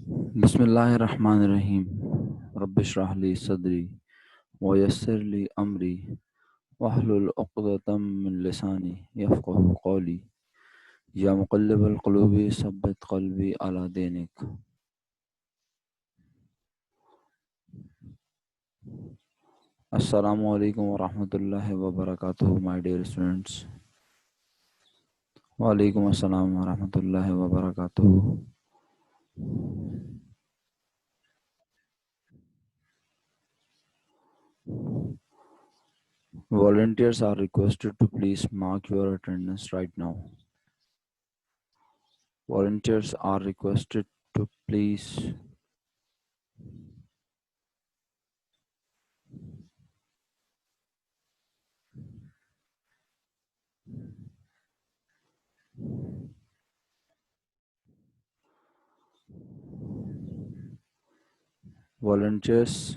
बिस्मिल्लाहिर्रहमानिर्रहीम। रब्बिश्रह ली सदरी वयस्सिर ली अमरी वहलुल उक़दतम मिन लिसानी यफ़क़हू क़ौली। या मुक़ल्लिबल क़ुलूबि सब्बित क़ल्बी अला दीनिक। अस्सलामु अलैकुम वरहमतुल्लाहि वबरकातुहू माय डियर स्टूडेंट्स। वालेकुम अस्सलाम वरहमतुल्लाहि वबरकातुहू। Volunteers are requested to please mark your attendance right now. Volunteers are requested to please volunteers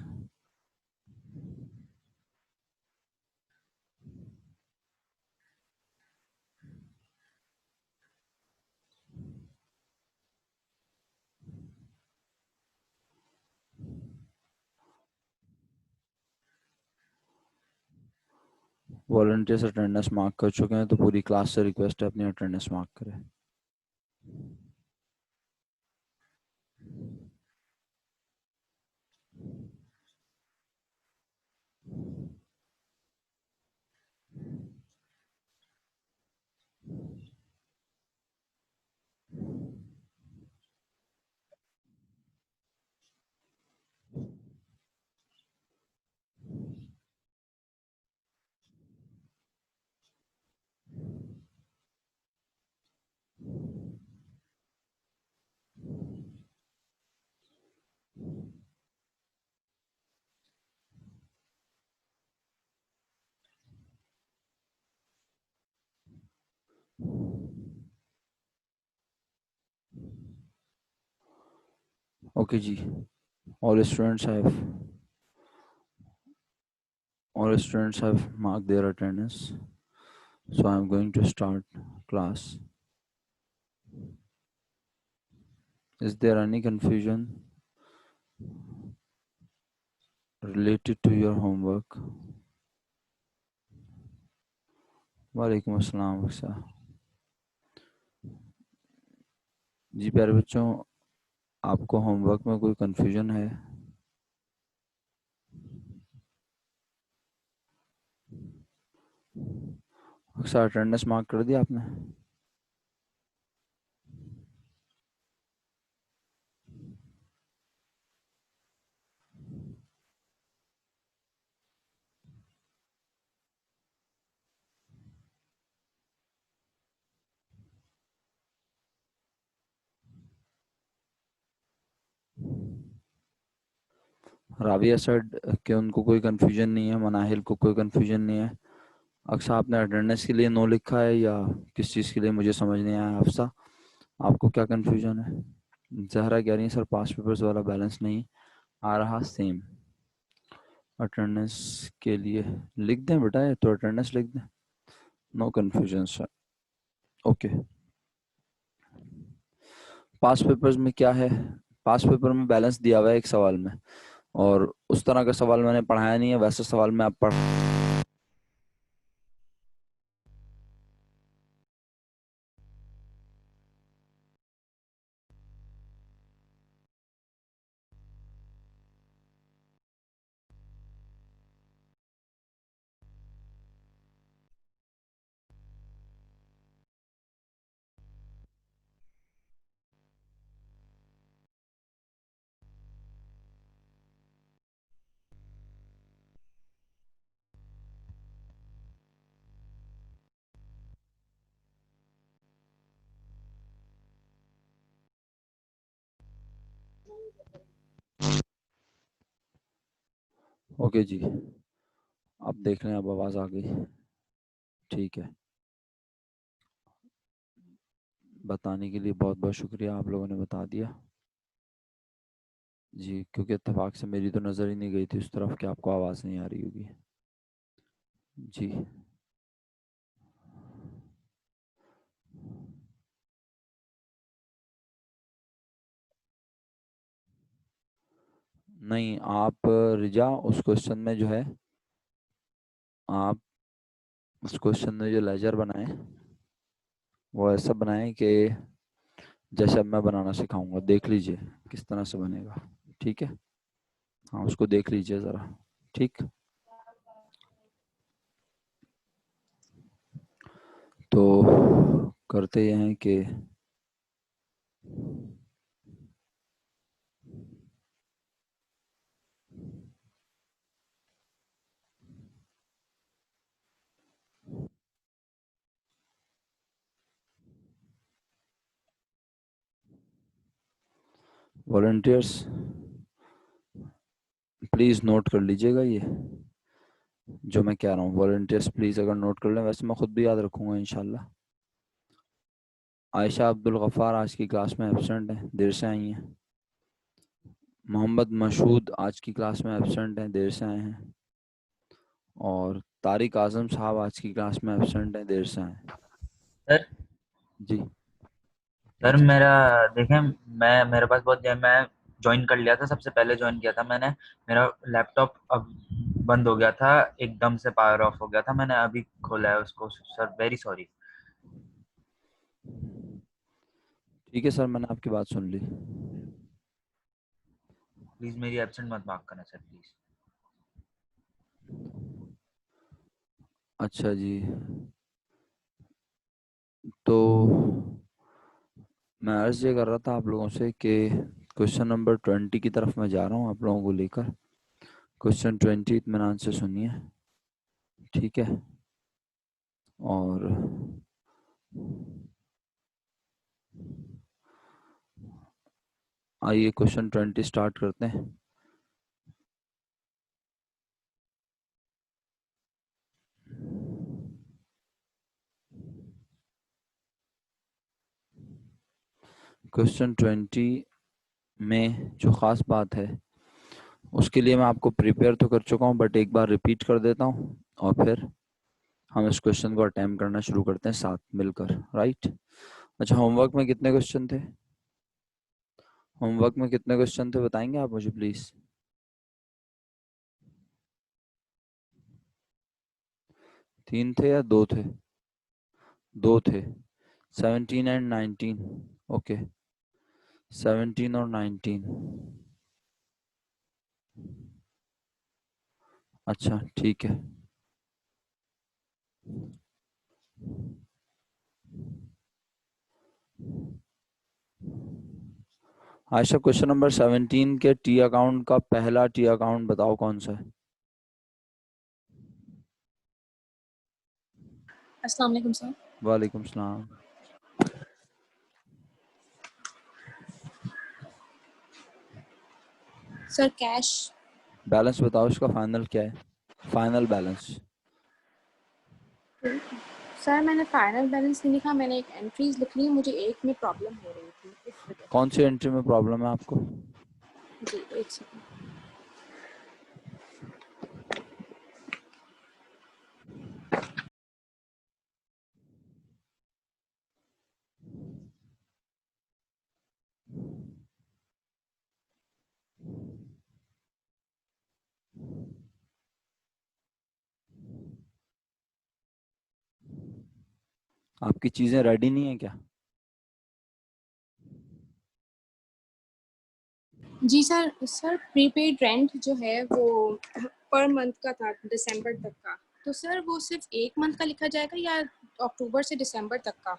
volunteers attendance mark कर चुके हैं, तो पूरी क्लास से रिक्वेस्ट है अपनी अटेंडेंस मार्क करें। ओके जी, all students have all students have marked their attendance, so I am going to start class. Is there any confusion related to your homework? वालेकुम अस्सलाम सर। जी प्यारे बच्चों, आपको होमवर्क में कोई कंफ्यूजन है? अक्सर अटेंडेंस मार्क कर दिया आपने? राबिया सेड कि उनको कोई कंफ्यूजन नहीं है, मनाहिल को कोई कंफ्यूजन नहीं है। अक्सर आपने अटेंडेंस के लिए नो लिखा है या किस चीज़ के लिए, मुझे समझ नहीं आया। अफसा, आपको क्या कंफ्यूजन है? जहरा कह रही है सर पास पेपर्स वाला बैलेंस नहीं आ रहा। सेम अटेंडेंस के लिए लिख दें बेटा, ये तो अटेंडेंस लिख दें, नो कंफ्यूजन सर। ओके, पास पेपर्स में क्या है? पास पेपर में बैलेंस दिया हुआ है एक सवाल में, और उस तरह का सवाल मैंने पढ़ाया नहीं है, वैसे सवाल में आप पढ़। ओके जी, आप देख लें, अब आवाज़ आ गई। ठीक है, बताने के लिए बहुत बहुत शुक्रिया, आप लोगों ने बता दिया जी, क्योंकि इत्तेफाक से मेरी तो नज़र ही नहीं गई थी उस तरफ कि आपको आवाज़ नहीं आ रही होगी जी। नहीं, आप रिजा उस क्वेश्चन में जो है, आप उस क्वेश्चन में जो लेजर बनाए वो ऐसा बनाए कि जैसे अब मैं बनाना सिखाऊंगा, देख लीजिए किस तरह से बनेगा। ठीक है, हाँ उसको देख लीजिए ज़रा। ठीक, तो करते ये हैं कि वॉलंटियर्स प्लीज़ नोट कर लीजिएगा ये जो मैं कह रहा हूँ। वॉलंटियर्स प्लीज़ अगर नोट कर लें, वैसे मैं खुद भी याद रखूँगा इंशाल्लाह। आयशा अब्दुल गफ़ार आज की क्लास में एब्सेंट हैं, देर से आई हैं। मोहम्मद मशहूद आज की क्लास में एब्सेंट हैं, देर से आए हैं। और तारिक आज़म साहब आज की क्लास में एब्सेंट हैं, देर से आए हैं। सर जी सर जी। मेरा देखें, मैं मेरे पास बहुत मैं ज्वाइन कर लिया था, सबसे पहले ज्वाइन किया था मैंने। मेरा लैपटॉप अब बंद हो गया था, एकदम से पावर ऑफ हो गया था, मैंने अभी खोला है उसको। Sir very sorry. ठीक है सर, मैंने आपकी बात सुन ली। प्लीज मेरी एब्सेंट मत मार्क करना सर, प्लीज। अच्छा जी, तो मैं अर्ज ये कर रहा था आप लोगों से कि क्वेश्चन नंबर 20 की तरफ मैं जा रहा हूँ आप लोगों को लेकर। क्वेश्चन 20 इत्मीनान से सुनिए, ठीक है। और आइए क्वेश्चन 20 स्टार्ट करते हैं। क्वेश्चन 20 में जो ख़ास बात है उसके लिए मैं आपको प्रिपेयर तो कर चुका हूँ, बट एक बार रिपीट कर देता हूँ और फिर हम इस क्वेश्चन को अटेम्प्ट करना शुरू करते हैं साथ मिलकर, राइट। अच्छा, होमवर्क में कितने क्वेश्चन थे? होमवर्क में कितने क्वेश्चन थे बताएंगे आप मुझे प्लीज़? 3 थे या 2 थे? 2 थे। 17 एंड 19। ओके, 17 और 19। अच्छा ठीक है। आयशा, क्वेश्चन नंबर 17 के टी अकाउंट का पहला टी अकाउंट बताओ कौन सा है? अस्सलाम वालेकुम सर। वालेकुम सलाम। Sir cash. बैलेंस बताओ इसका, फाइनल क्या है? Final balance. सर मैंने फाइनल बैलेंस नहीं लिखा, मैंने एक एंट्रीज लिख ली, मुझे एक में प्रॉब्लम हो रही थी इस वजह कौन सी एंट्री में प्रॉब्लम है आपको? से। जी एक सेकंड। आपकी चीज़ें रेडी नहीं है क्या? जी सर, सर प्रीपेड रेंट जो है वो पर मंथ का था, दिसंबर तक का। तो सर वो सिर्फ एक मंथ का लिखा जाएगा या अक्टूबर से दिसंबर तक का?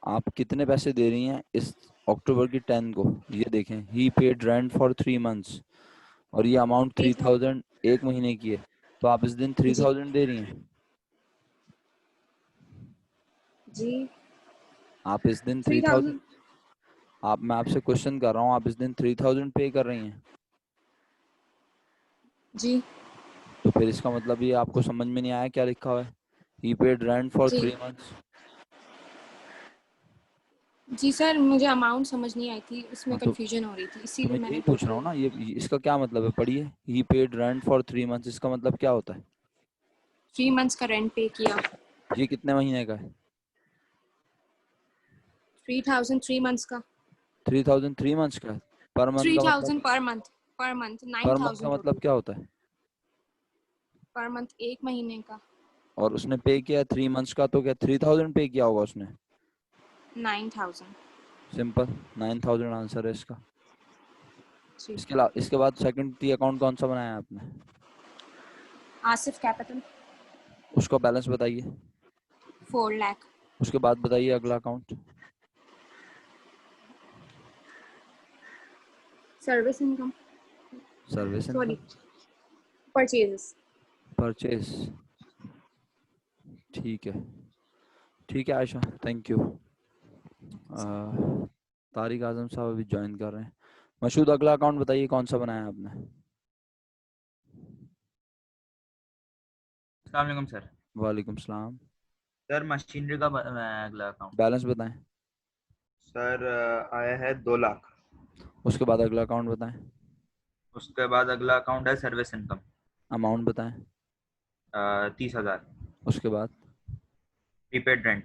आप कितने पैसे दे रही हैं इस अक्टूबर की 10 को? ये देखें, ही पेड रेंट फॉर 3 मंथ्स और ये अमाउंट 3000 एक महीने की है, तो आप इस दिन जी 3000 दे रही हैं। जी। आप इस दिन 3000, 3000। आप, मैं आपसे क्वेश्चन कर रहा हूँ, आप इस दिन 3000 पे कर रही हैं, जी तो फिर इसका मतलब ये आपको समझ में नहीं आया क्या लिखा हुआ है? ही पेड रेंट फॉर जी 3 मंथ्स। जी सर, मुझे अमाउंट समझ नहीं आई थी, इसमें हाँ कंफ्यूजन हो रही थी, तो इसीलिए मैं यही मैंने पूछ रहा हूँ टोटल। ना, ये इसका क्या मतलब है? पढ़िए, ही पेड रेंट फॉर 3 मंथ्स, इसका मतलब क्या होता है? 3 मंथ्स का रेंट पे किया। ये कितने महीने का है? 3000 3 मंथ्स का। 3000 3 मंथ्स का है। पर मंथ थ्री का मतलब? Thousand per month. Per month per month का 9,000 मतलब टोटल। क्या होता है? पर मंथ 1 महीने का और उसने पे किया 3 मंथ्स का, तो क्या 3,000 पे किया होगा उसने? 9,000। सिंपल, 9,000 आंसर है इसका। जी। इसके बाद सेकंड टी अकाउंट कौन सा बनाया आपने? आसिफ कैपिटल उसका बैलेंस बताइए। 4 लाख। उसके बाद बताइए अगला account. Service income, service sorry, income, purchases. Purchase. ठीक है, ठीक है आयशा, थैंक यू। तारिक आजम साहब अभी ज्वाइन कर रहे हैं। मशहूद, अगला अकाउंट बताइए कौन सा बनाया आपने? अस्सलाम वालेकुम सर। वालेकुम सलाम। सर मशीनरी का अगला अकाउंट। बैलेंस बताएं। सर आया है 2 लाख। उसके बाद अगला अकाउंट बताएं। उसके बाद अगला अकाउंट है सर्विस इनकम, अमाउंट बताएं। 30,000। उसके बाद prepaid rent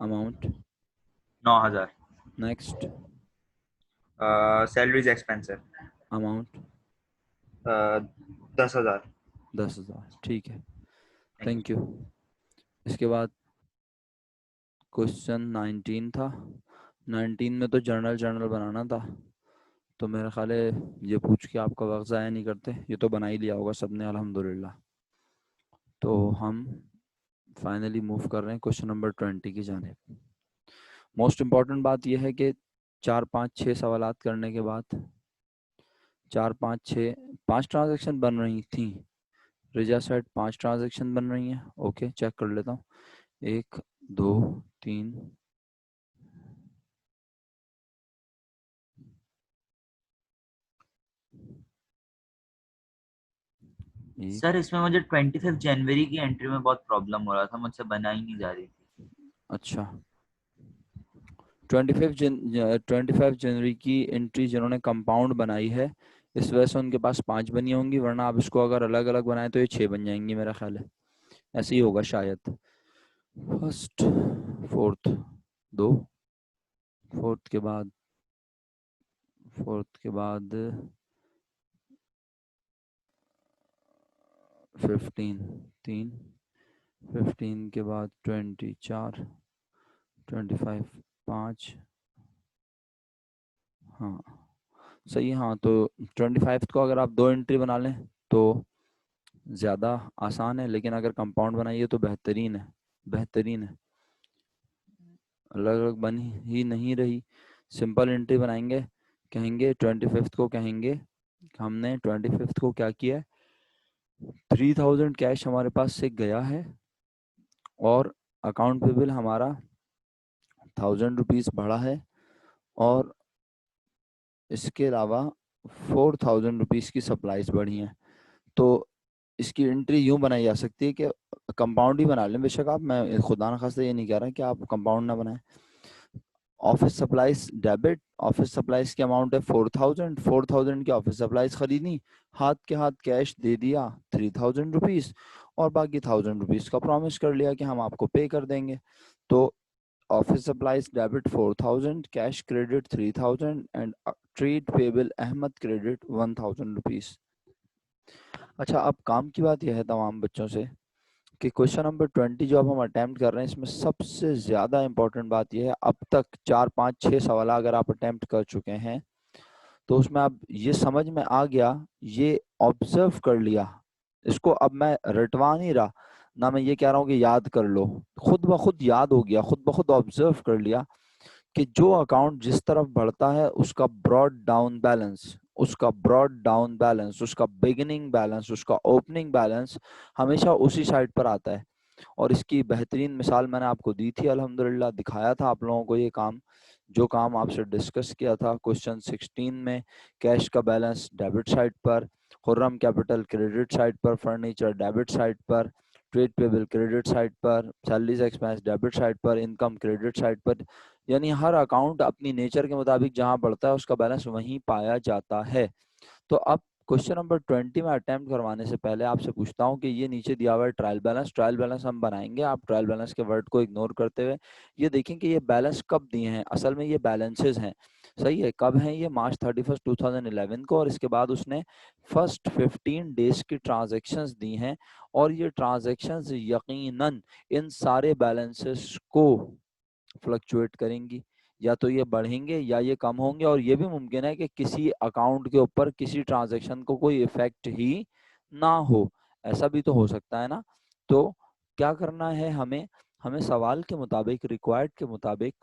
amount. 9,000। Next. Salaries एक्सपेंसर amount 10,000। 10,000, ठीक है, थैंक यू थैंक यू। इसके बाद क्वेश्चन 19 था। 19 में तो जर्नल जर्नल बनाना था, तो मेरा ख्याल है ये पूछ के आपका वक्त ज़ाया नहीं करते, ये तो बना ही लिया होगा सबने अल्हम्दुलिल्लाह। तो हम फाइनली मूव कर रहे हैं क्वेश्चन नंबर 20 की जानिब। मोस्ट इम्पॉर्टेंट बात यह है कि 4 5 6 सवालात करने के बाद 5 ट्रांजैक्शन बन रही थी। रिजा सेट 5 ट्रांजैक्शन बन रही हैं। ओके, चेक कर लेता हूँ। 1 2 3 एक। सर। इसमें मुझे 25 जनवरी की एंट्री में बहुत प्रॉब्लम हो रहा था, मुझसे बना ही नहीं जा रही थी। अच्छा, 25 जनवरी की एंट्री जिन्होंने कंपाउंड बनाई है, इस वजह से उनके पास 5 बनी होंगी, वरना आप इसको अगर अलग अलग बनाए तो ये 6 बन जाएंगी मेरा ख्याल है। ऐसे ही होगा शायद। फर्स्ट, फोर्थ, 2, फोर्थ के बाद 15, 3, 15 के बाद 20, 4, 25, 5। हाँ सही है। हाँ, तो 25 को अगर आप 2 एंट्री बना लें तो ज़्यादा आसान है, लेकिन अगर कंपाउंड बनाइए तो बेहतरीन है, बेहतरीन है। अलग अलग बन ही नहीं रही, सिंपल एंट्री बनाएंगे। कहेंगे 25 को, कहेंगे हमने 25 को क्या किया है, 3,000 कैश हमारे पास से गया है और अकाउंट पे बिल हमारा 1,000 रुपीज़ बढ़ा है, और इसके अलावा 4,000 रुपीज़ की सप्लाईज बढ़ी हैं। तो इसकी एंट्री यूं बनाई जा सकती है कि कंपाउंड ही बना लें बेशक आप, मैं खुदा न खास्ता ये नहीं कह रहा कि आप कंपाउंड ना बनाएं। Office supplies debit, office supplies की अमाउंट है 4,000, 4,000 की ऑफिस सप्लाईज खरीदी, हाथ के हाथ कैश दे दिया 3,000 रुपीज़, और बाकी 1,000 रुपीज़ का प्रॉमिस कर लिया कि हम आपको पे कर देंगे। तो office supplies debit 4,000, cash credit 3,000 and trade payable Ahmad credit 1,000 rupees. अच्छा, अब काम की बात यह है तमाम बच्चों से कि क्वेश्चन नंबर 20 जो अब हम अटेम्प्ट कर रहे हैं, इसमें सबसे ज़्यादा इंपॉर्टेंट बात यह है, अब तक 4 5 6 सवाल अगर आप अटेम्प्ट कर चुके हैं तो उसमें अब ये समझ में आ गया, ये ऑब्जर्व कर लिया, इसको अब मैं रटवा नहीं रहा ना, मैं ये कह रहा हूँ कि याद कर लो, खुद ब खुद याद हो गया, खुद ब खुद ऑब्जर्व कर लिया कि जो अकाउंट जिस तरफ बढ़ता है उसका ब्रॉड डाउन बैलेंस, उसका बिगिनिंग बैलेंस, उसका ओपनिंग बैलेंस हमेशा उसी साइड पर आता है। और इसकी बेहतरीन मिसाल मैंने आपको दी थी, अल्हम्दुलिल्लाह दिखाया था आप लोगों को ये काम, जो काम आपसे डिस्कस किया था क्वेश्चन 16 में। कैश का बैलेंस डेबिट साइड पर, खुर्रम कैपिटल क्रेडिट साइड पर, फर्नीचर डेबिट साइड पर, ट्रेड पेबल क्रेडिट साइड पर, सैलरीज एक्सपेंस डेबिट साइड पर, इनकम क्रेडिट साइड पर। यानी हर अकाउंट अपनी नेचर के मुताबिक जहां बढ़ता है उसका बैलेंस वहीं पाया जाता है। तो अब क्वेश्चन नंबर 20 में अटेम्प्ट करवाने से पहले आपसे पूछता हूँ कि ये नीचे दिया हुआ है ट्रायल बैलेंस हम बनाएंगे। आप ट्रायल बैलेंस के वर्ड को इग्नोर करते हुए ये देखें कि ये बैलेंस कब दिए हैं। असल में ये बैलेंसेस हैं, सही है। कब हैं ये? मार्च 31 2011 को, और इसके बाद उसने फर्स्ट 15 डेज की ट्रांजेक्शन्स दी हैं, और ये ट्रांजेक्शन्स यकीनन इन सारे बैलेंसेस को फ्लक्चुएट करेंगी, या तो ये बढ़ेंगे या ये कम होंगे, और ये भी मुमकिन है कि किसी अकाउंट के ऊपर किसी ट्रांजैक्शन को कोई इफेक्ट ही ना हो, ऐसा भी तो हो सकता है ना। तो क्या करना है हमें? हमें सवाल के मुताबिक, रिक्वायर्ड के मुताबिक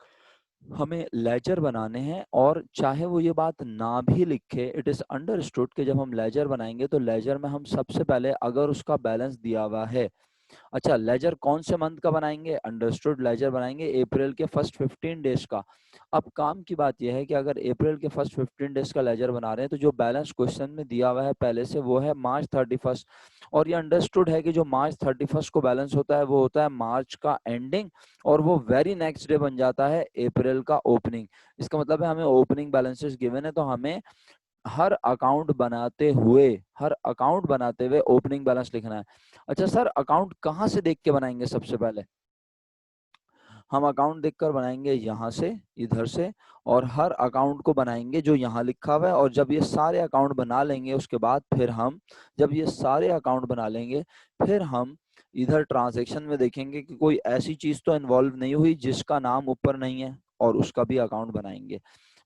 हमें लेजर बनाने हैं, और चाहे वो ये बात ना भी लिखे, इट इज अंडरस्टूड कि जब हम लेजर बनाएंगे तो लेजर में हम सबसे पहले अगर उसका बैलेंस दिया हुआ है, अच्छा लेजर कौन से मंथ का बनाएंगे? अंडरस्टूड, लेजर बनाएंगे अप्रैल के फर्स्ट 15 डेज का। अब काम की बात यह है कि अगर अप्रैल के फर्स्ट 15 डेज का लेजर बना रहे हैं तो जो बैलेंस क्वेश्चन में दिया हुआ है पहले से वो है मार्च 31, और ये अंडरस्टूड है कि जो मार्च 31 को बैलेंस होता है वो होता है मार्च का एंडिंग, और वो वेरी नेक्स्ट डे बन जाता है अप्रैल का ओपनिंग। इसका मतलब है हमें ओपनिंग बैलेंसेस गिवन है, तो हमें हर अकाउंट बनाते हुए ओपनिंग बैलेंस लिखना है। अच्छा सर, अकाउंट कहाँ से देख के बनाएंगे? सबसे पहले हम अकाउंट देखकर बनाएंगे यहाँ से, इधर से, और हर अकाउंट को बनाएंगे जो यहाँ लिखा हुआ है। और जब ये सारे अकाउंट बना लेंगे उसके बाद फिर हम, जब ये सारे अकाउंट बना लेंगे फिर हम इधर ट्रांजैक्शन में देखेंगे कि कोई ऐसी चीज तो इन्वॉल्व नहीं हुई जिसका नाम ऊपर नहीं है, और उसका भी अकाउंट बनाएंगे।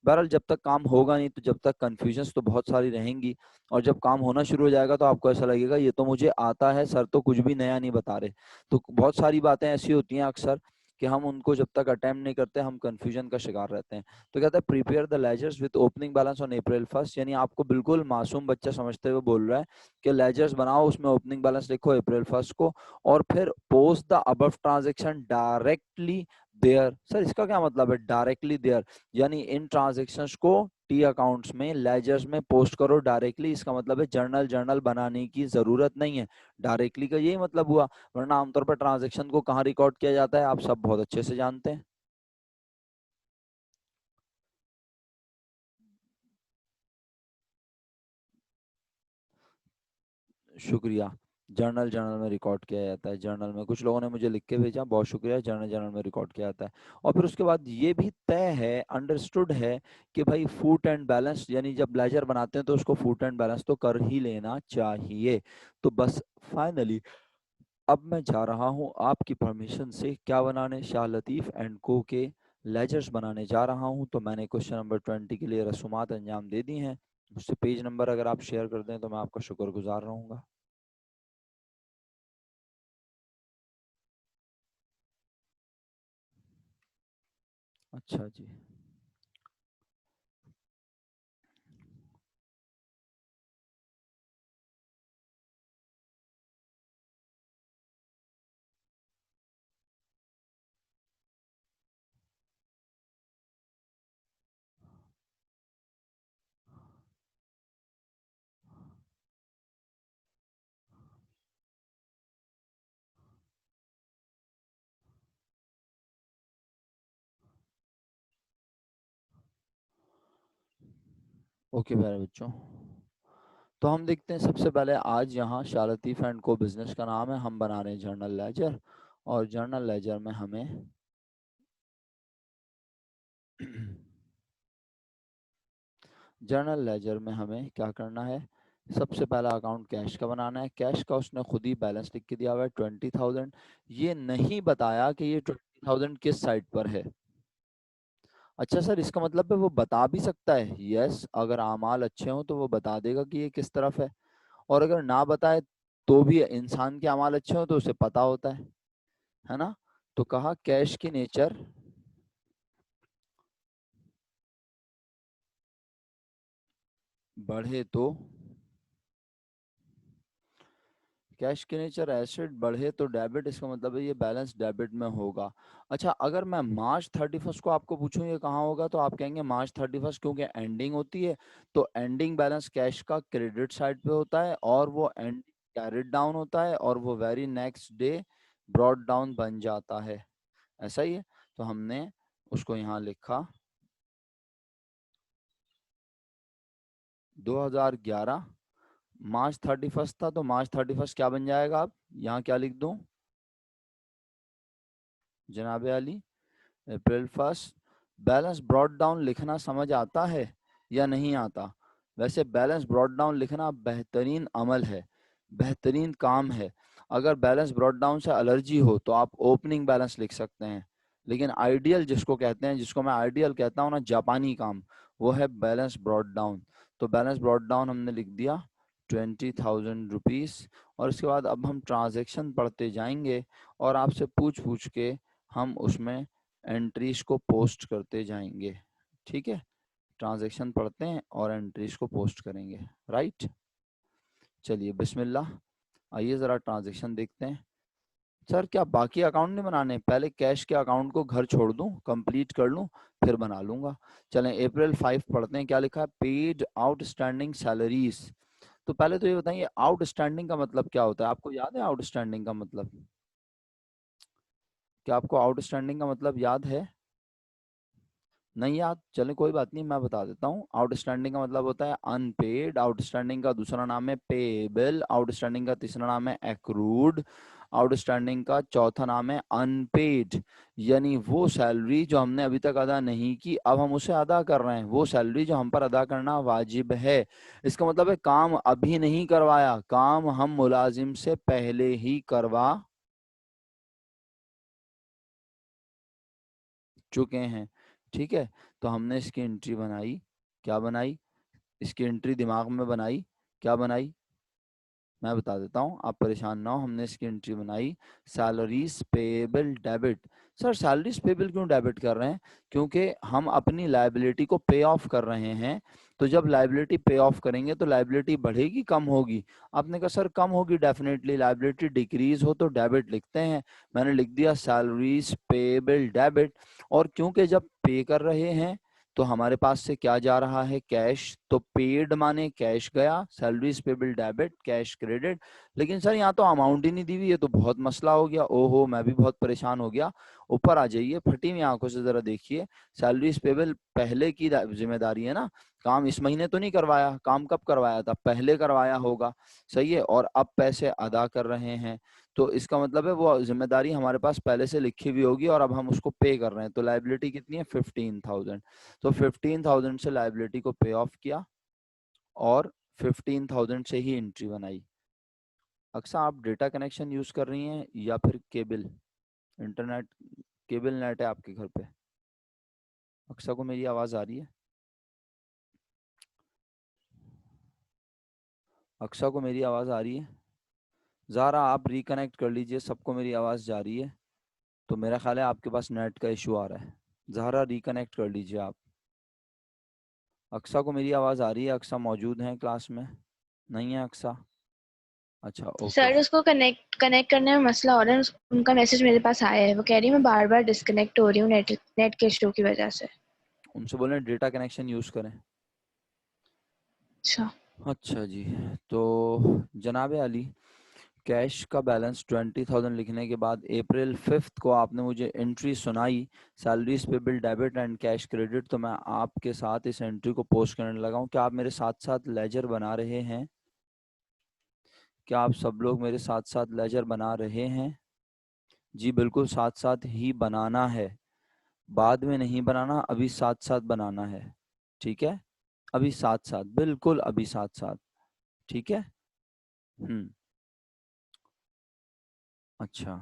बहरहाल जब तक काम होगा नहीं तो जब तक कंफ्यूजन्स तो बहुत सारी रहेंगी, और जब काम होना शुरू हो जाएगा तो आपको ऐसा लगेगा ये तो मुझे आता है, सर तो कुछ भी नया नहीं बता रहे। तो बहुत सारी बातें ऐसी होती हैं अक्सर कि हम उनको जब तक अटेम्प्ट नहीं करते हम कंफ्यूजन का शिकार रहते हैं। तो कहता है prepare the ledgers with opening balance on April 1, यानी आपको बिल्कुल मासूम बच्चा समझते हुए बोल रहा है कि लेजर्स बनाओ, उसमें ओपनिंग बैलेंस लिखो अप्रैल 1 को, और फिर post the above transaction directly there. Sir इसका क्या मतलब है डायरेक्टली देयर? यानी इन ट्रांजैक्शंस को टी अकाउंट्स में, लेजर्स में पोस्ट करो डायरेक्टली। इसका मतलब है जर्नल बनाने की जरूरत नहीं है। डायरेक्टली का यही मतलब हुआ, वरना आमतौर पर ट्रांजैक्शन को कहाँ रिकॉर्ड किया जाता है आप सब बहुत अच्छे से जानते हैं। शुक्रिया। जर्नल में रिकॉर्ड किया जाता है। जर्नल में कुछ लोगों ने मुझे लिख के भेजा, बहुत शुक्रिया। जर्नल में रिकॉर्ड किया जाता है। और फिर उसके बाद ये भी तय है, अंडरस्टूड है कि भाई फूट एंड बैलेंस, यानी जब लेजर बनाते हैं तो उसको फूट एंड बैलेंस तो कर ही लेना चाहिए। तो बस फाइनली अब मैं जा रहा हूँ आपकी परमिशन से क्या बनाने, शाह लतीफ़ एंड को के लेजर्स बनाने जा रहा हूँ। तो मैंने क्वेश्चन नंबर 20 के लिए रसूमात अंजाम दे दी हैं। मुझसे पेज नंबर अगर आप शेयर कर दें तो मैं आपका शुक्रगुजार रहूँगा। अच्छा जी। ओके प्यारे बच्चों, तो हम देखते हैं सबसे पहले आज यहाँ शाह लतीफ़ एंड को बिजनेस का नाम है, हम बना रहे हैं जर्नल लेजर। और जर्नल लेजर में हमें जर्नल लेजर में हमें क्या करना है? सबसे पहला अकाउंट कैश का बनाना है। कैश का उसने खुद ही बैलेंस लिख के दिया हुआ है 20,000। ये नहीं बताया कि ये 20,000 किस साइड पर है। अच्छा सर, इसका मतलब है वो बता भी सकता है? यस, अगर आमाल अच्छे हों तो वो बता देगा कि ये किस तरफ है, और अगर ना बताए तो भी इंसान के अमाल अच्छे हों तो उसे पता होता है ना। तो कहा कैश की नेचर बढ़े तो, कैश के नेचर एसेट बढ़े तो डेबिट, इसका मतलब है ये बैलेंस डेबिट में होगा। अच्छा, अगर मैं मार्च 31 को आपको पूछूं ये कहाँ होगा, तो आप कहेंगे मार्च 31 क्योंकि एंडिंग होती है, तो एंडिंग बैलेंस कैश का क्रेडिट साइड पे होता है, और वो एंड कैरिड डाउन होता है, और वो very next day brought down बन जाता है। ऐसा ही है। तो हमने उसको यहाँ लिखा 2011 मार्च 31 था, तो मार्च 31 क्या बन जाएगा? अब यहाँ क्या लिख दूं जनाबे अली? अप्रैल 1। बैलेंस ब्रॉड डाउन लिखना समझ आता है या नहीं आता? वैसे बैलेंस ब्रॉड डाउन लिखना बेहतरीन अमल है, बेहतरीन काम है। अगर बैलेंस ब्रॉड डाउन से एलर्जी हो तो आप ओपनिंग बैलेंस लिख सकते हैं, लेकिन आइडियल जिसको कहते हैं, जिसको मैं आइडियल कहता हूँ ना, जापानी काम, वो है बैलेंस ब्रॉड डाउन। तो बैलेंस ब्रॉड डाउन हमने लिख दिया 20,000 रुपीज़। और इसके बाद अब हम ट्रांजेक्शन पढ़ते जाएंगे और आपसे पूछ पूछ के हम उसमें एंट्रीज को पोस्ट करते जाएंगे। ठीक है, ट्रांजैक्शन पढ़ते हैं और एंट्रीज को पोस्ट करेंगे। राइट, चलिए बिस्मिल्लाह, आइए ज़रा ट्रांजैक्शन देखते हैं। सर क्या बाकी अकाउंट नहीं बनाने? पहले कैश के अकाउंट को घर छोड़ दूं, कंप्लीट कर लूं, फिर बना लूंगा। चलें अप्रैल 5 पढ़ते हैं, क्या लिखा है? Paid outstanding salaries. तो पहले तो ये बताइए आउटस्टैंडिंग का मतलब क्या होता है? आपको याद है आउटस्टैंडिंग का मतलब? क्या आपको आउटस्टैंडिंग का मतलब याद है? नहीं याद? चलें कोई बात नहीं, मैं बता देता हूँ। आउटस्टैंडिंग का मतलब होता है अनपेड, आउटस्टैंडिंग का दूसरा नाम है पेएबल, आउटस्टैंडिंग का तीसरा नाम है एक्रूड, आउटस्टैंडिंग का चौथा नाम है अनपेड। यानी वो सैलरी जो हमने अभी तक अदा नहीं की, अब हम उसे अदा कर रहे हैं, वो सैलरी जो हम पर अदा करना वाजिब है। इसका मतलब है काम अभी नहीं करवाया, काम हम मुलाजिम से पहले ही करवा चुके हैं। ठीक है, तो हमने इसकी एंट्री बनाई। क्या बनाई? इसकी एंट्री दिमाग में बनाई। क्या बनाई? मैं बता देता हूँ, आप परेशान ना हो। हमने इसकी एंट्री बनाई salaries payable debit. Sir salaries payable क्यों डेबिट कर रहे हैं? क्योंकि हम अपनी लायबिलिटी को पे ऑफ कर रहे हैं। तो जब लायबिलिटी पे ऑफ करेंगे तो लायबिलिटी बढ़ेगी कम होगी? आपने कहा सर कम होगी, डेफिनेटली लायबिलिटी डिक्रीज हो तो डेबिट लिखते हैं। मैंने लिख दिया सैलरीज पेएबल डेबिट। और क्योंकि जब पे कर रहे हैं तो हमारे पास से क्या जा रहा है? कैश। तो पेड माने कैश गया, salaries payable debit, cash credit. लेकिन सर यहाँ तो अमाउंट ही नहीं दी हुई, ये तो बहुत मसला हो गया। ओहो, मैं भी बहुत परेशान हो गया। ऊपर आ जाइए, फटी हुई आंखों से जरा देखिए। सैलरीज पेबल पहले की जिम्मेदारी है ना, काम इस महीने तो नहीं करवाया, काम कब करवाया था? पहले करवाया होगा। सही है, और अब पैसे अदा कर रहे हैं, तो इसका मतलब है वो जिम्मेदारी हमारे पास पहले से लिखी हुई होगी और अब हम उसको पे कर रहे हैं। तो लाइबिलिटी कितनी है? 15,000। तो 15,000 से लाइबिलिटी को पे ऑफ किया और 15,000 से ही एंट्री बनाई। अक्सर आप डेटा कनेक्शन यूज कर रही हैं या फिर केबल इंटरनेट? केबल नेट है आपके घर पे? अक्सर को मेरी आवाज आ रही है? अक्सर को मेरी आवाज आ रही है? ज़ारा आप रिकनेक्ट कर लीजिए, सबको मेरी आवाज जा रही है। तो मेरा ख्याल है आपके पास नेट का इशू आ रहा है। ज़ारा रिकनेक्ट कर लीजिए आप। अक्सा को मेरी आवाज़ आ रही है? अक्सा मौजूद हैं क्लास में? नहीं है अक्सा? अच्छा ओके। सर उसको कनेक्ट कनेक्ट करने में मसला हो रहा है। उनका मैसेज मेरे पास आया है, वो कह रही है मैं बार बार डिस्कनेक्ट हो रही हूँ नेट के इशू की वजह से। उनसे बोलें डेटा कनेक्शन यूज़ करें। अच्छा अच्छा जी, तो जनाब अली, कैश का बैलेंस 20,000 लिखने के बाद अप्रैल 5 को आपने मुझे एंट्री सुनाई सैलरीज पे bill debit and cash credit, तो मैं आपके साथ इस एंट्री को पोस्ट करने लगा हूँ। क्या आप मेरे साथ साथ लेजर बना रहे हैं? क्या आप सब लोग मेरे साथ साथ लेजर बना रहे हैं? जी बिल्कुल, साथ साथ ही बनाना है, बाद में नहीं बनाना, अभी साथ साथ बनाना है। ठीक है, अभी साथ साथ, बिल्कुल अभी साथ साथ। ठीक है। अच्छा,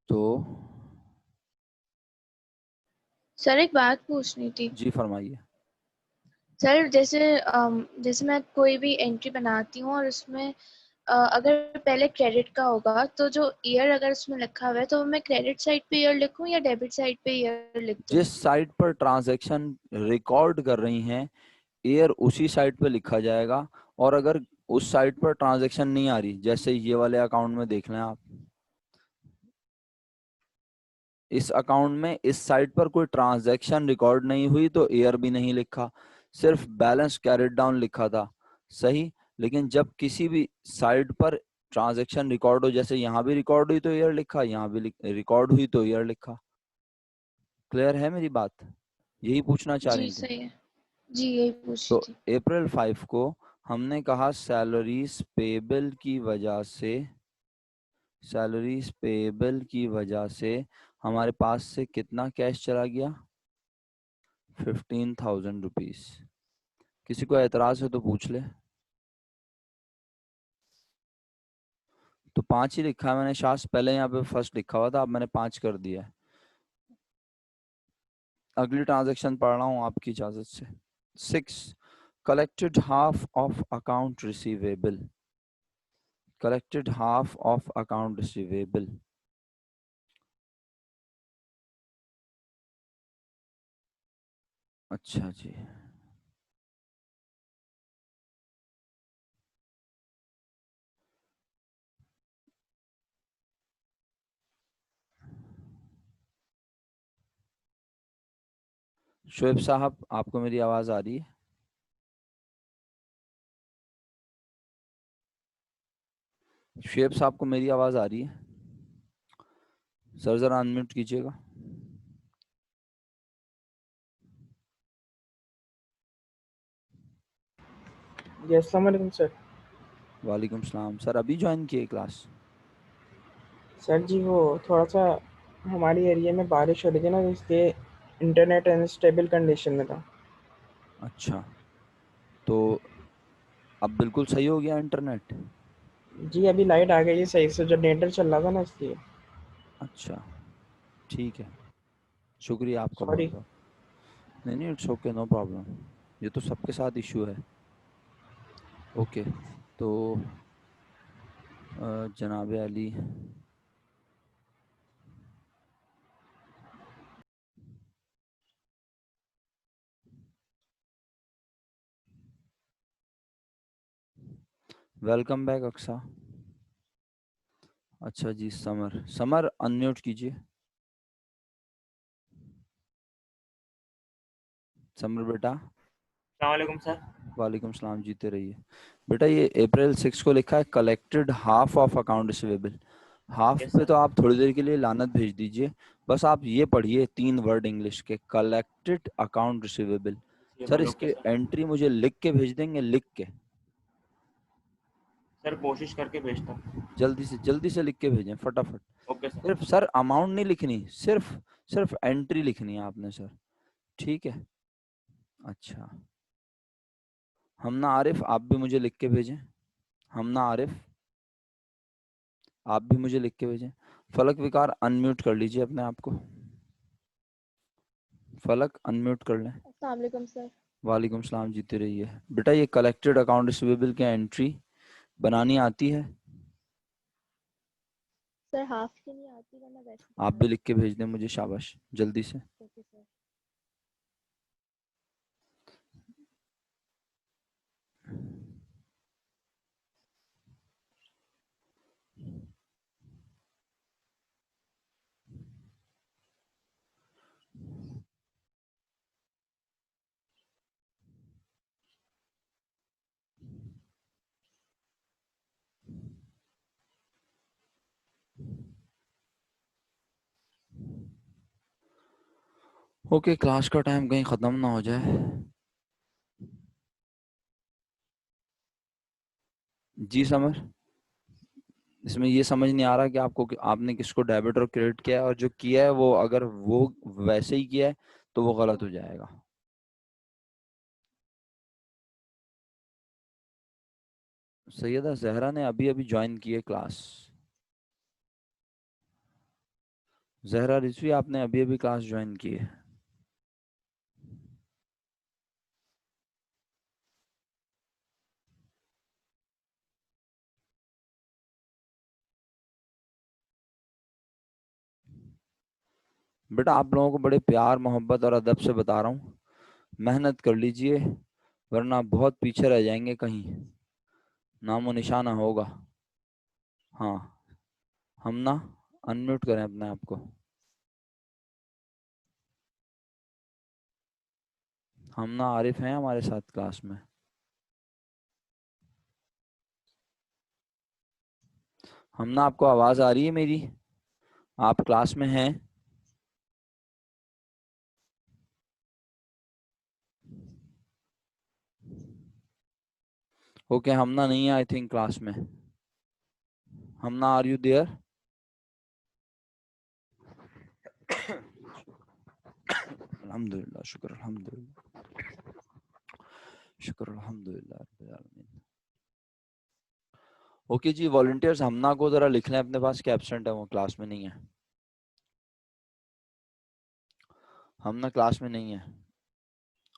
तो सर एक बात पूछनी थी। जी फरमाइए। सर जैसे मैं कोई भी एंट्री बनाती हूँ और उसमें अगर पहले क्रेडिट का होगा तो जो ईयर अगर उसमें लिखा हुआ है तो मैं क्रेडिट साइड पे ईयर लिखूं या डेबिट साइड पे ईयर लिख दूं? जिस साइट पर ट्रांजैक्शन रिकॉर्ड कर रही हैं ईयर उसी साइट पे लिखा जाएगा। और अगर उस साइट पर ट्रांजैक्शन नहीं आ रही, जैसे ये वाले अकाउंट में देख लें आप, इस अकाउंट में इस साइट पर कोई ट्रांजैक्शन रिकॉर्ड नहीं हुई तो ईयर भी नहीं लिखा, सिर्फ बैलेंस कैरिड डाउन लिखा था। सही, लेकिन जब किसी भी साइट पर ट्रांजैक्शन रिकॉर्ड हो, जैसे यहाँ भी रिकॉर्ड हुई तो ईयर लिखा, यहाँ भी रिकॉर्ड हुई तो ईयर लिखा। क्लियर है मेरी बात? यही पूछना चाह जी रही थी। सही है। जी यही पूछ तो रही थी। अप्रैल 5 को हमने कहा सैलरीज पेएबल की वजह से हमारे पास से कितना कैश चला गया? 15,000 रुपीज। किसी को एतराज है तो पूछ ले। तो 5 ही लिखा है मैंने शास, पहले यहाँ पे फर्स्ट लिखा हुआ था, अब मैंने 5 कर दिया है। अगली ट्रांजैक्शन पढ़ रहा हूँ आपकी इजाजत से। 6, collected half of account receivable. collected half of account receivable. अच्छा जी, शोएब साहब आपको मेरी आवाज आ रही है? शोएब साहब को मेरी आवाज आ रही है? सर जरा अनम्यूट कीजिएगा। जी अस्सलाम वालेकुम सर। वालेकुम सलाम। सर अभी ज्वाइन किए क्लास? सर जी वो थोड़ा सा हमारी एरिया में बारिश हो रही थी ना, इसलिए इंटरनेट अनस्टेबल कंडीशन में था। अच्छा, तो अब बिल्कुल सही हो गया इंटरनेट? जी अभी लाइट आ गई है सही से, जनरेटर चल रहा था ना इसलिए। अच्छा, ठीक है, शुक्रिया आपका बहुत सॉरी। बहुत। नहीं नहीं, इट्स ओके, नो प्रॉब्लम। ये तो सबके साथ इशू है। ओके, तो जनाब अली, वेलकम बैक अक्सा। अच्छा जी, समर, समर अनम्यूट कीजिए। समर बेटा। अस्सलाम वालेकुम सर। वालेकुम सलाम, जीते रहिए। बेटा ये अप्रैल 6 को लिखा है collected half of account receivable. Half yes पे सर। तो आप थोड़ी देर के लिए लानत भेज दीजिए। बस आप ये पढ़िए 3 वर्ड इंग्लिश के, collected account receivable. Sir okay इसके सर। एंट्री मुझे लिख के भेज देंगे, लिख के? सर कोशिश करके भेजता हूँ। जल्दी से लिख के भेजें फटाफट। Okay sir. सिर्फ सर अमाउंट नहीं लिखनी, सिर्फ सिर्फ एंट्री लिखनी है आपने सर, ठीक है? अच्छा, हमना आरिफ आप भी मुझे लिख के भेजें। हमना आरिफ आप भी मुझे लिख के भेजें। फलक विकार अनम्यूट कर लीजिए अपने आप को। फलक अनम्यूट कर लें। अस्सलाम वालेकुम सर। वालेकुम सलाम, जीते रहिए। बेटा ये कलेक्टेड अकाउंट रिसीवेबल की एंट्री बनानी आती है? सर हाफ की नहीं आती, वरना वैसे आप बना भी लिख देती के भेज दें मुझे, शाबाश, जल्दी से। हूँ। Okay sir. ओके, क्लास का टाइम कहीं ख़त्म ना हो जाए। जी समर, इसमें ये समझ नहीं आ रहा कि आपने किसको डेबिट और क्रेडिट किया है, और जो किया है वो अगर वो वैसे ही किया है तो वो गलत हो जाएगा। सैयदा जहरा ने अभी अभी ज्वाइन की है क्लास। जहरा रिजवी आपने अभी अभी क्लास ज्वाइन की है। बेटा आप लोगों को बड़े प्यार मोहब्बत और अदब से बता रहा हूँ, मेहनत कर लीजिए वरना बहुत पीछे रह जाएंगे, कहीं नामो निशाना होगा। हाँ, हम ना अनम्यूट करें अपने आप को। हम ना आरिफ हैं हमारे साथ क्लास में। हम ना आपको आवाज आ रही है मेरी? आप क्लास में हैं? ओके, हमना नहीं है आई थिंक क्लास में। हमना, आर यू देयर? अल्हम्दुलिल्लाह, शुक्र अल्हम्दुलिल्लाह, शुक्र अल्हम्दुलिल्लाह रब्बिल आलमीन। ओके जी, वॉलंटियर्स हमना को जरा लिख लें अपने पास कि एब्सेंट है, वो क्लास में नहीं है। हमना क्लास में नहीं है।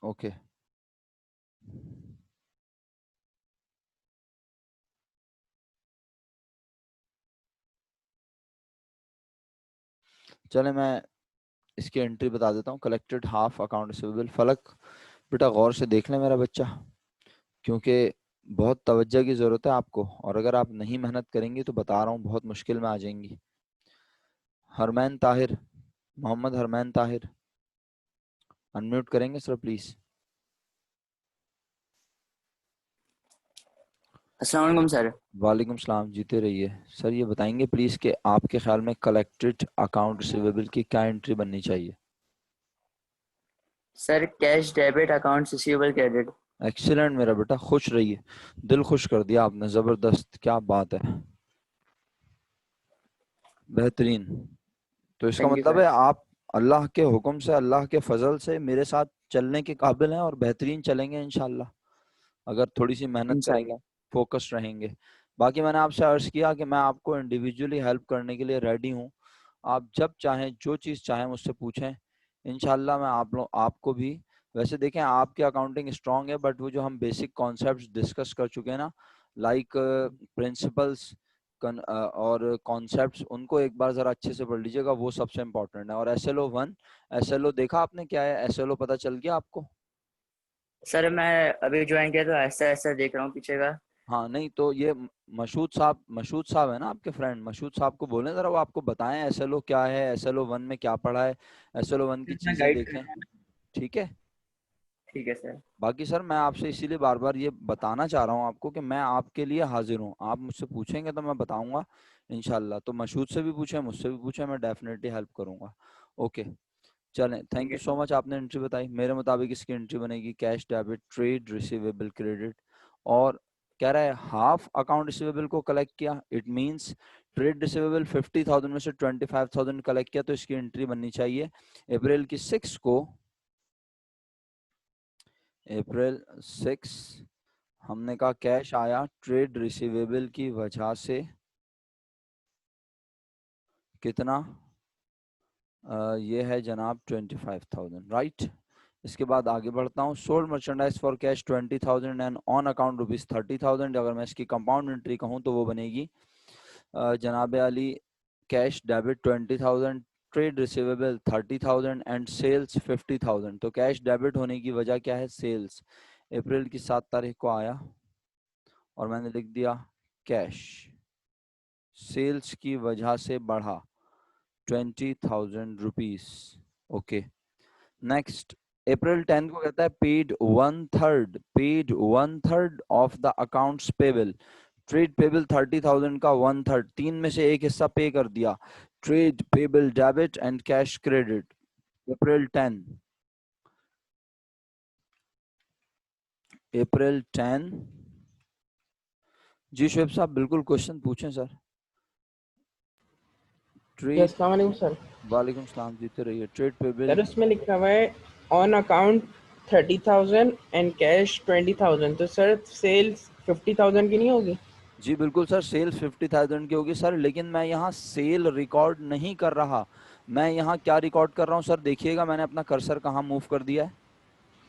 ओके चले, मैं इसकी एंट्री बता देता हूँ। Collected half account receivable. फलक बेटा गौर से देख लें मेरा बच्चा, क्योंकि बहुत तवज्जो की ज़रूरत है आपको, और अगर आप नहीं मेहनत करेंगी तो बता रहा हूँ बहुत मुश्किल में आ जाएंगी। हरमैन ताहिर, मोहम्मद हरमैन ताहिर, अनम्यूट करेंगे सर प्लीज़। अस्सलाम वालेकुम सर। वालेकुम सलाम, जीते रहिए। सर ये बताएंगे प्लीज़ कि आपके ख्याल में कलेक्टेड अकाउंट रिसीवेबल की क्या एंट्री बननी चाहिए? Sir cash debit account receivable credit. Excellent मेरा बेटा, खुश रहिए, दिल खुश कर दिया आपने, ज़बरदस्त, क्या बात है, बेहतरीन। तो इसका थैंक यू मतलब सर। है आप अल्लाह के हुक्म से, अल्लाह के फजल से मेरे साथ चलने के काबिल हैं और बेहतरीन चलेंगे इंशाल्लाह, अगर थोड़ी सी मेहनत करेंगे, इंशाल्लाह। फोकस रहेंगे। बाकी मैंने आपसे अर्ज किया कि मैं आपको इंडिविजुअली हेल्प करने के लिए रेडी हूँ। आप जब चाहें जो चीज़ चाहें मुझसे पूछें, इंशाल्लाह मैं आप लोग आपको भी, वैसे देखें आपकी अकाउंटिंग स्ट्रांग है, बट वो जो हम बेसिक कॉन्सेप्ट्स डिस्कस कर चुके हैं ना, लाइक प्रिंसिपल्स और कॉन्सेप्ट्स, उनको एक बार ज़रा अच्छे से पढ़ लीजिएगा, वो सबसे इम्पोर्टेंट है। और SLO 1, SLO देखा आपने क्या है? SLO पता चल गया आपको? सर मैं अभी ज्वाइन किया तो ऐसा ऐसा देख रहा हूँ पीछे का। हाँ, नहीं तो ये मशहूद साहब है ना आपके फ्रेंड, मशहूद साहब को बोलें ज़रा वो आपको बताएं SLO क्या है, SLO 1 में क्या पढ़ा है, SLO 1 की इसमें चीज़ें गाइड देखें, करना है। ठीक है। ठीक है सर। बाकी सर मैं आपसे इसीलिए बार बार ये बताना चाह रहा हूँ आपको कि मैं आपके लिए हाजिर हूँ, आप मुझसे पूछेंगे तो मैं बताऊंगा इंशाल्लाह। तो मशहूद से भी पूछें, मुझसे भी पूछें, मैं डेफिनेटली हेल्प करूंगा। ओके चलें, ठीक थैंक है यू सो सर। मच, आपने एंट्री बताई। मेरे मुताबिक इसकी एंट्री बनेगी cash debit trade receivable credit, और कह रहा है हाफ अकाउंट रिसीवेबल को कलेक्ट किया, इट मींस ट्रेड रिसीवेबल 50,000 में से 25,000 कलेक्ट किया, तो इसकी एंट्री बननी चाहिए अप्रैल की 6 को। अप्रैल 6 हमने कहा कैश आया ट्रेड रिसीवेबल की वजह से, कितना? ये है जनाब 25,000, राइट। इसके बाद आगे बढ़ता हूँ। Sold merchandise for cash 20,000 and on account ₹30,000। अगर मैं इसकी कंपाउंड एंट्री कहूँ तो वो बनेगी जनाब Ali, cash debit 20,000, trade receivable 30,000 and sales 50,000। तो कैश डेबिट होने की वजह क्या है? सेल्स अप्रैल की 7 तारीख को आया और मैंने लिख दिया कैश, सेल्स की वजह से बढ़ा 20,000 रुपीज। ओके नेक्स्ट, अप्रैल 10 को कहता है paid 1/3 of the accounts payable. Trade payable 30,000 का 1/3, 3 में से एक हिस्सा पे कर दिया। Trade payable debit and cash credit April 10, April 10। जी शुएब साहब बिल्कुल क्वेश्चन पूछें सर। ट्रेड, अस्सलाम वालेकुम सर। वालेकुम सलाम, जीते रहिए। ट्रेड पेबल, सर उसमें लिखा हुआ है ऑन अकाउंट 30,000 एंड कैश 20,000, तो सर सेल्स 50,000 की नहीं होगी? जी बिल्कुल सर, सेल्स 50,000 की होगी सर, लेकिन मैं यहाँ सेल रिकॉर्ड नहीं कर रहा। मैं यहाँ क्या रिकॉर्ड कर रहा हूँ सर? देखिएगा मैंने अपना कर्सर कहाँ मूव कर दिया है।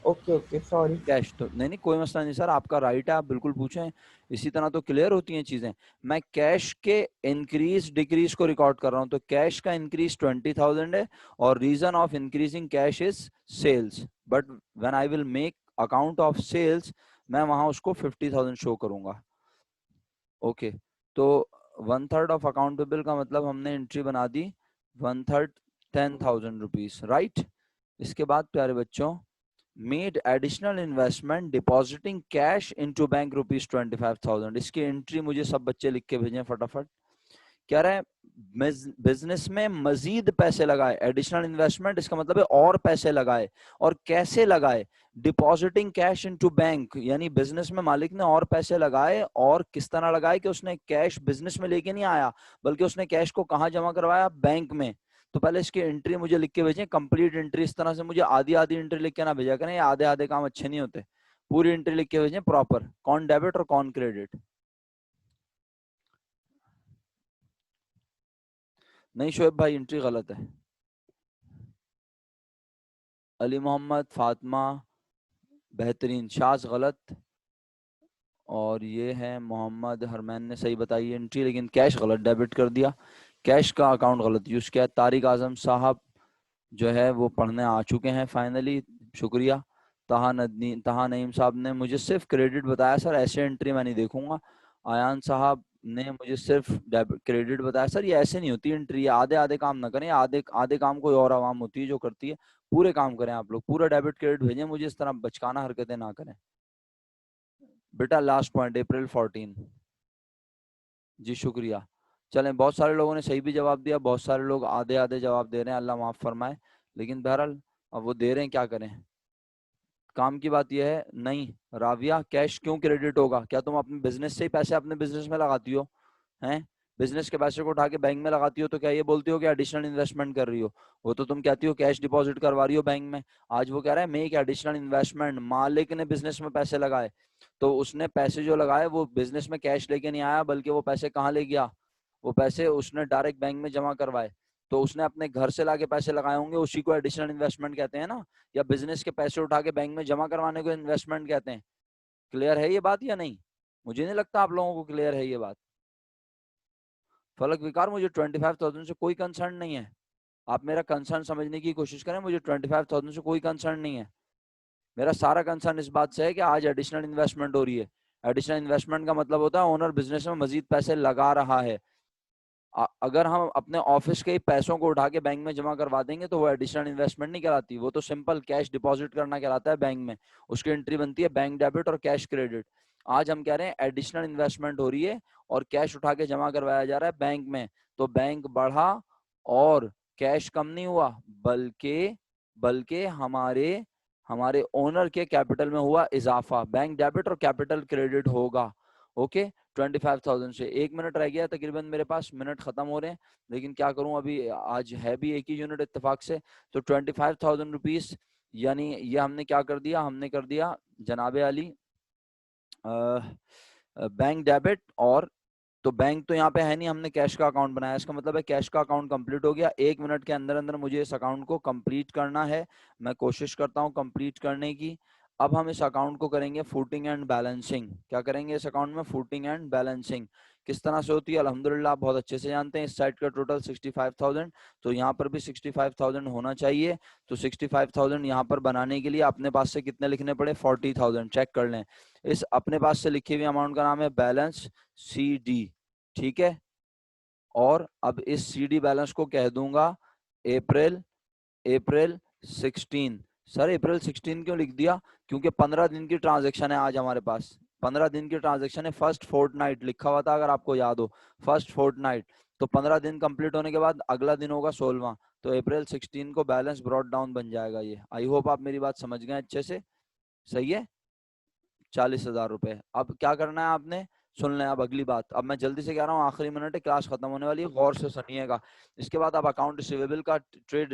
Okay okay sorry. कैश तो नहीं, नहीं कोई मसला नहीं सर, आपका राइट है, आप बिल्कुल पूछें, इसी तरह तो क्लियर होती हैं चीजें। मैं कैश के इंक्रीज डिक्रीज को रिकॉर्ड कर रहा हूँ, तो कैश का इंक्रीज 20,000 है और reason of increasing cash is sales, but when I will make account of sales मैं वहां उसको 50,000 शो करूंगा। ओके तो 1/3 ऑफ अकाउंटेबल का मतलब हमने एंट्री बना दी 1/3, 10,000 रुपीज, राइट। इसके बाद प्यारे बच्चों, made additional investment depositing cash into bank ₹25,000। इसकी एंट्री मुझे सब बच्चे लिख के भेजें फटाफट कह रहा है बिजनेस में मजीद पैसे लगाए, एडिशनल इन्वेस्टमेंट, इसका मतलब है और पैसे लगाए। और कैसे लगाए? डिपॉजिटिंग कैश इनटू बैंक, यानी बिजनेस में मालिक ने और पैसे लगाए। और किस तरह लगाए कि उसने कैश बिजनेस में लेके नहीं आया, बल्कि उसने कैश को कहाँ जमा करवाया? बैंक में। तो पहले इसकी एंट्री मुझे लिख के भेजें, कंप्लीट एंट्री। इस तरह से मुझे आधी आधी एंट्री लिख के ना भेजा करें, आधे आधे काम अच्छे नहीं होते। पूरी एंट्री लिख के भेजें प्रॉपर, कौन डेबिट और कौन क्रेडिट। नहीं शोएब भाई, एंट्री गलत है। अली मोहम्मद, फातिमा बेहतरीन, शाज गलत, और ये है मोहम्मद हरमैन ने सही बताई एंट्री, लेकिन कैश गलत डेबिट कर दिया, कैश का अकाउंट गलत यूज किया। तारिक आजम साहब जो है वो पढ़ने आ चुके हैं फाइनली, शुक्रिया। तहा नईम साहब ने मुझे सिर्फ क्रेडिट बताया सर, ऐसे एंट्री मैं नहीं देखूंगा। आयान साहब ने मुझे सिर्फ क्रेडिट बताया सर, ये ऐसे नहीं होती एंट्री, आधे आधे काम ना करें, आधे आधे काम कोई और आवाम होती है जो करती है, पूरे काम करें आप लोग, पूरा डेबिट क्रेडिट भेजें मुझे, इस तरह बचकाना हरकतें ना करें बेटा। लास्ट पॉइंट अप्रैल 14 जी, शुक्रिया। चलें, बहुत सारे लोगों ने सही भी जवाब दिया, बहुत सारे लोग आधे आधे जवाब दे रहे हैं, अल्लाह माफ फरमाए, लेकिन बहरहाल अब वो दे रहे हैं, क्या करें। काम की बात यह है, नहीं राविया कैश क्यों क्रेडिट होगा? क्या तुम अपने बिजनेस से ही पैसे अपने बिजनेस में लगाती हो? हैं, बिजनेस के पैसे को उठा के बैंक में लगाती हो तो क्या ये बोलती हो कि एडिशनल इन्वेस्टमेंट कर रही हो? वो तो तुम कहती हो कैश डिपॉजिट करवा रही हो बैंक में। आज वो कह रहा है मेक एडिशनल इन्वेस्टमेंट, मालिक ने बिजनेस में पैसे लगाए, तो उसने पैसे जो लगाए वो बिजनेस में कैश लेके नहीं आया, बल्कि वो पैसे कहाँ ले गया? वो पैसे उसने डायरेक्ट बैंक में जमा करवाए। तो उसने अपने घर से लाके पैसे लगाए होंगे, उसी को एडिशनल इन्वेस्टमेंट कहते हैं ना, या बिजनेस के पैसे उठा के बैंक में जमा करवाने को इन्वेस्टमेंट कहते हैं। क्लियर है ये बात या नहीं? मुझे नहीं लगता आप लोगों को क्लियर है ये बात। फलक विकार, मुझे 25,000 से कोई कंसर्न नहीं है, आप मेरा कंसर्न समझने की कोशिश करें, मुझे 25,000 से कोई कंसर्न नहीं है। मेरा सारा कंसर्न इस बात से है कि आज एडिशनल इन्वेस्टमेंट हो रही है। एडिशनल इन्वेस्टमेंट का मतलब होता है ओनर बिजनेस में मजीद पैसे लगा रहा है। अगर हम अपने ऑफिस के पैसों को उठा के बैंक में जमा करवा देंगे तो वो एडिशनल इन्वेस्टमेंट नहीं कहलाती, वो तो सिंपल कैश डिपॉजिट करना कहलाता है बैंक में। उसकी एंट्री बनती है बैंक डेबिट और कैश क्रेडिट। आज हम कह रहे हैं एडिशनल इन्वेस्टमेंट हो रही है और कैश उठा के जमा करवाया जा रहा है बैंक में, तो बैंक बढ़ा और कैश कम नहीं हुआ, बल्कि बल्कि हमारे हमारे ओनर के कैपिटल में हुआ इजाफा। बैंक डेबिट और कैपिटल क्रेडिट होगा। ओके, 25,000 से 1 मिनट रह गया तकरीबन, मेरे पास मिनट खत्म हो रहे हैं, लेकिन क्या करूं, अभी आज है भी एक ही यूनिट इत्तेफाक से। तो 25,000 रुपीज, यानी ये हमने क्या कर दिया, हमने कर दिया जनाबे अली बैंक डेबिट। और तो बैंक तो यहाँ पे है नहीं, हमने कैश का अकाउंट बनाया, इसका मतलब है कैश का अकाउंट कंप्लीट हो गया। 1 मिनट के अंदर अंदर मुझे इस अकाउंट को कंप्लीट करना है, मैं कोशिश करता हूँ कंप्लीट करने की। अब हम इस अकाउंट को करेंगे फूटिंग एंड बैलेंसिंग। क्या करेंगे इस अकाउंट में? Footing and balancing. किस तरह से होती है अल्हम्दुलिल्लाह आप बहुत अच्छे से जानते हैं। इस साइड का टोटल 65,000, तो यहाँ पर भी 65,000 होना चाहिए। तो 65,000 यहाँ पर बनाने के लिए अपने पास से कितने लिखने पड़े? 40,000। चेक कर लें, इस अपने पास से लिखी हुई अमाउंट का नाम है बैलेंस CD, ठीक है। और अब इस CD बैलेंस को कह दूंगा अप्रैल 16। सर अप्रैल 16 क्यों लिख दिया? क्योंकि 15 दिन की ट्रांजैक्शन है आज हमारे पास, 15 दिन की ट्रांजैक्शन है। फर्स्ट फोर्टनाइट लिखा हुआ था, अगर आपको याद हो, फर्स्ट फोर्टनाइट। तो 15 दिन कंप्लीट होने के बाद अगला दिन होगा 16वां, तो अप्रैल 16 को बैलेंस ब्रॉट डाउन बन जाएगा ये। आई होप आप मेरी बात समझ गए अच्छे से। सही है, 40,000 रुपए। अब क्या करना है आपने, सुन लें अब अगली बात। अब मैं जल्दी से कह रहा हूँ, आखिरी मिनट है, क्लास खत्म होने वाली है, गौर से सुनिएगा। इसके बाद आप अकाउंट रिसीवेबल का ट्रेड